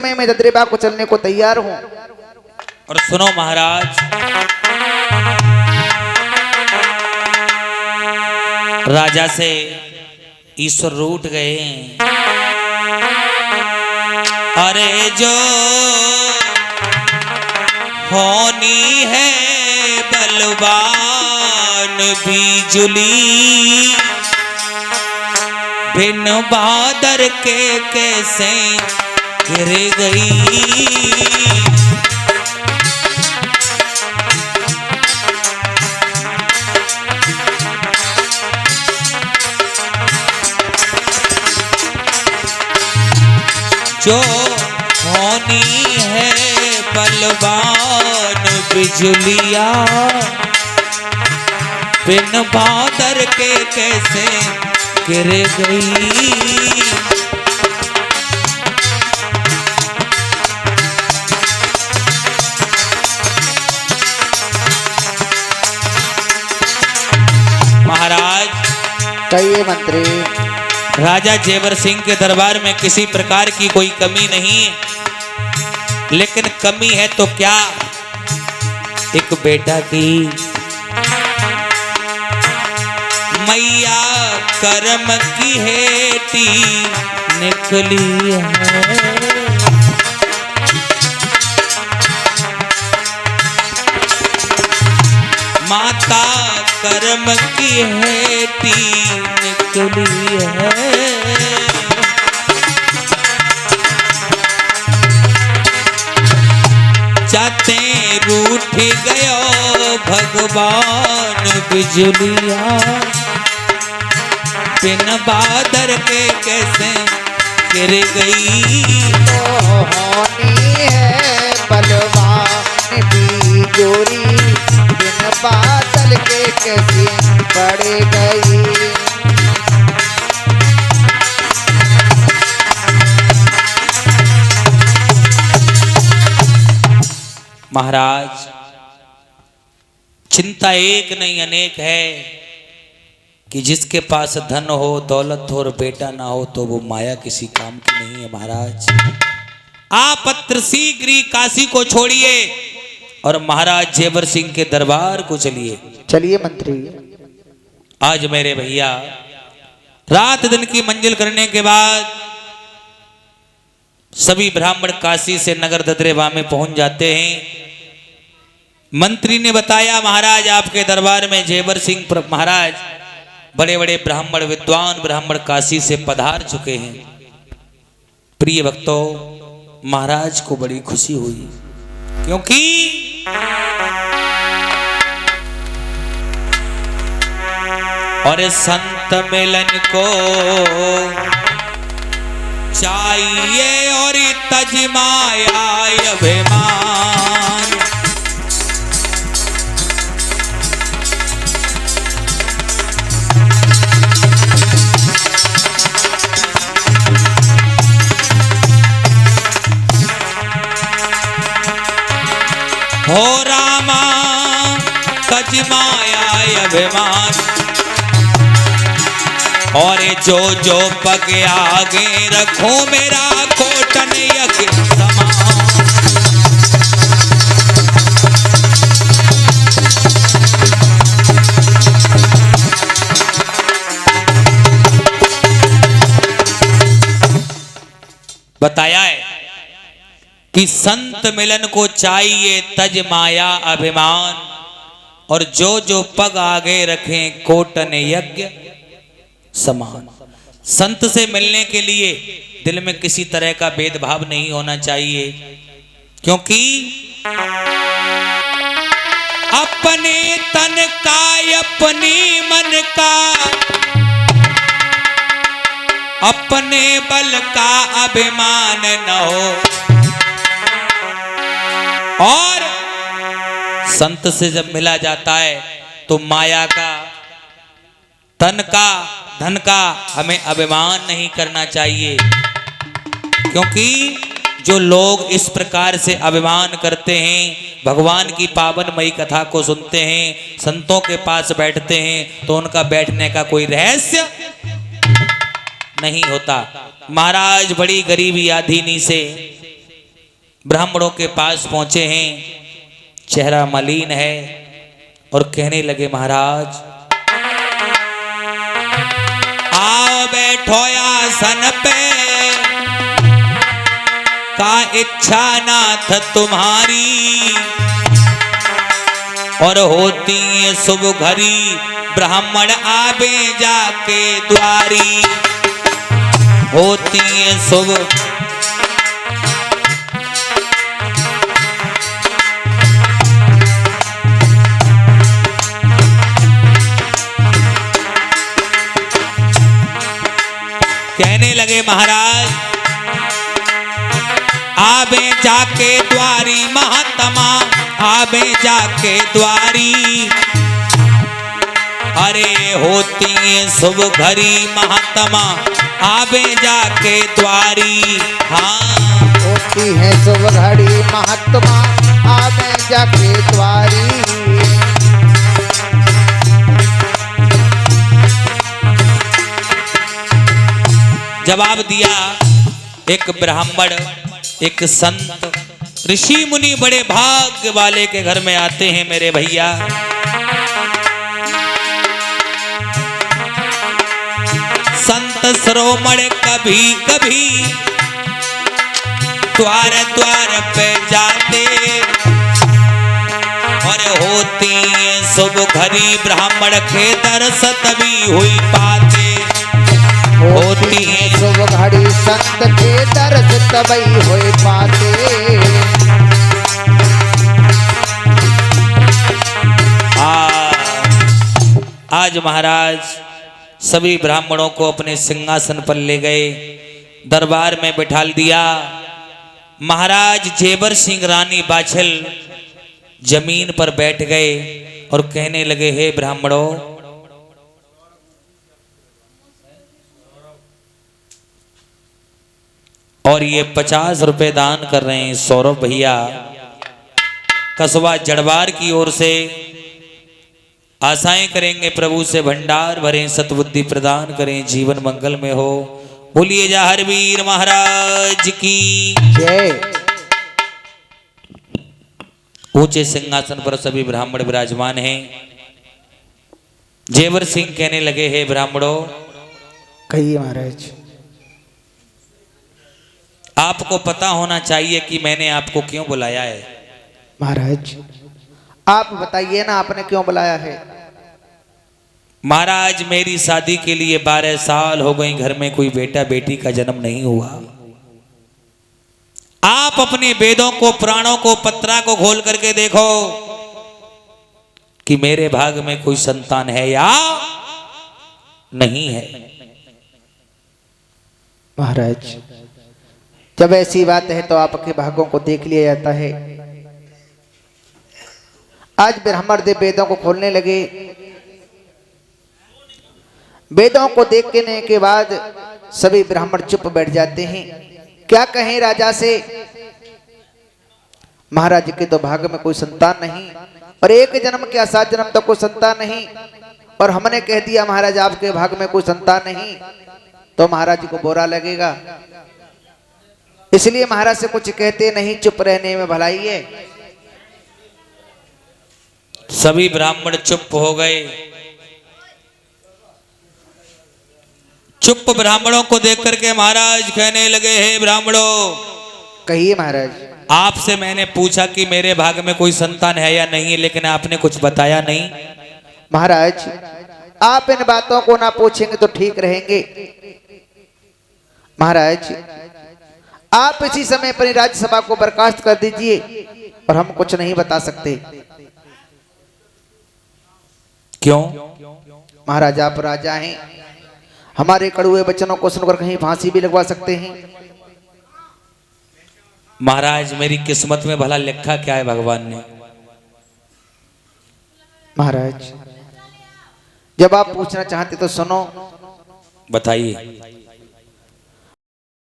मैं ददरेबा को चलने को तैयार हूँ। और सुनो महाराज, राजा से ईश्वर रूठ गए हैं। अरे जो होनी है बलवान बिजुली, बिन बादर के कैसे गिर गई। जो होनी है बलवान बिजुलिया, बिन बादर के कैसे गिर गई। महाराज कहिए मंत्री। राजा जेवर सिंह के दरबार में किसी प्रकार की कोई कमी नहीं, लेकिन कमी है तो क्या, एक बेटा की। मैया कर्म की हेटी निकली है, माता कर्म की हेटी निकली है। जाते रूठ गयो भगवान बिजुलिया, बिन बादर के कैसे गिर गई। तो होनी है बलवान बिजुली, बिन बादल के कैसे पड़ गई। महाराज चिंता एक नहीं अनेक है कि जिसके पास धन हो दौलत हो और बेटा ना हो तो वो माया किसी काम की नहीं है। महाराज आप पत्र शीघ्र काशी को छोड़िए और महाराज जेवर सिंह के दरबार को चलिए। चलिए मंत्री। आज मेरे भैया रात दिन की मंजिल करने के बाद सभी ब्राह्मण काशी से नगर ददरेबा में पहुंच जाते हैं। मंत्री ने बताया महाराज आपके दरबार में जेवर सिंह महाराज बड़े बड़े ब्राह्मण विद्वान ब्राह्मण काशी से पधार चुके हैं। प्रिय भक्तों, महाराज को बड़ी खुशी हुई, क्योंकि और संत मिलन को चाहिए और तज माया अभिमान। हो रामा तज माया अभिमान, और जो जो पग आगे रखो मेरा कोटन यज्ञ समान। बताया है कि संत मिलन को चाहिए तज माया अभिमान, और जो जो पग आगे रखें कोटन यज्ञ समान। संत से मिलने के लिए दिल में किसी तरह का भेदभाव नहीं होना चाहिए, क्योंकि अपने तन का अपनी मन का अपने बल का अभिमान न हो, और संत से जब मिला जाता है तो माया का तन का धन का हमें अभिमान नहीं करना चाहिए। क्योंकि जो लोग इस प्रकार से अभिमान करते हैं, भगवान की पावनमयी कथा को सुनते हैं, संतों के पास बैठते हैं, तो उनका बैठने का कोई रहस्य नहीं होता। महाराज बड़ी गरीबी आधीनी से ब्राह्मणों के पास पहुंचे हैं, चेहरा मलिन है और कहने लगे महाराज आओ बैठो आसन पे, का इच्छा नाथ तुम्हारी, और होती है शुभ घड़ी ब्राह्मण आवे जाके द्वारी, होती है शुभ कहने लगे महाराज आवे जाके द्वारी महात्मा, आवे जाके द्वारी, अरे होती है शुभ घड़ी महात्मा आवे जाके द्वारी। हाँ होती है शुभ घड़ी महात्मा आवे जाके द्वारी। जवाब दिया एक ब्राह्मण, एक संत, ऋषि मुनि बड़े भाग्य वाले के घर में आते हैं मेरे भैया। संत श्रोमण कभी कभी द्वार द्वार पे जाते, और होती शुभ घड़ी ब्राह्मण के दर्श तभी हुई पाते, होती है शुभ घड़ी संत के दर्श तभी होए पाते। आज महाराज सभी ब्राह्मणों को अपने सिंहासन पर ले गए, दरबार में बिठा दिया। महाराज जेवर सिंह रानी बाछल जमीन पर बैठ गए और कहने लगे हे ब्राह्मणों, और ये 50 रुपए दान कर रहे हैं सौरभ भैया, कस्बा जड़वार की ओर से। आशाएं करेंगे प्रभु से भंडार भरें, सतबुद्धि प्रदान करें, जीवन मंगल में हो। बोलिए जा हर वीर महाराज की जय। ऊंचे सिंहासन पर सभी ब्राह्मण विराजमान हैं। जेवर सिंह कहने लगे हे ब्राह्मणों, कहिए महाराज। आपको पता होना चाहिए कि मैंने आपको क्यों बुलाया है। महाराज आप बताइए ना, आपने क्यों बुलाया है। महाराज मेरी शादी के लिए 12 साल हो गए, घर में कोई बेटा बेटी का जन्म नहीं हुआ। आप अपने वेदों को, पुराणों को, पत्रा को खोल करके देखो कि मेरे भाग में कोई संतान है या नहीं है। महाराज जब ऐसी बात है तो आपके भागों को देख लिया जाता है। आज ब्राह्मण देव वेदों को खोलने लगे। वेदों को देखने के बाद सभी ब्राह्मण चुप बैठ जाते हैं। क्या कहें राजा से। महाराज के तो भाग में कोई संतान नहीं, और 1 जन्म क्या 7 जन्म तक कोई संतान नहीं, और हमने कह दिया महाराज आपके भाग में कोई संतान नहीं, तो महाराज को बुरा लगेगा। इसलिए महाराज से कुछ कहते नहीं, चुप रहने में भलाई है। सभी ब्राह्मण चुप हो गए। चुप ब्राह्मणों को देख करके महाराज कहने लगे हे ब्राह्मणों, कहिए महाराज। आपसे मैंने पूछा कि मेरे भाग में कोई संतान है या नहीं, लेकिन आपने कुछ बताया नहीं। महाराज आप इन बातों को ना पूछेंगे तो ठीक रहेंगे। महाराज आप इसी समय अपनी राज्यसभा को बर्खास्त कर दीजिए, और हम कुछ नहीं बता सकते। क्यों? महाराज आप राजा हैं, हमारे कड़ुए वचनों को सुनकर कहीं फांसी भी लगवा सकते हैं। महाराज मेरी किस्मत में भला लिखा क्या है भगवान ने। महाराज जब आप पूछना चाहते तो सुनो। बताइए।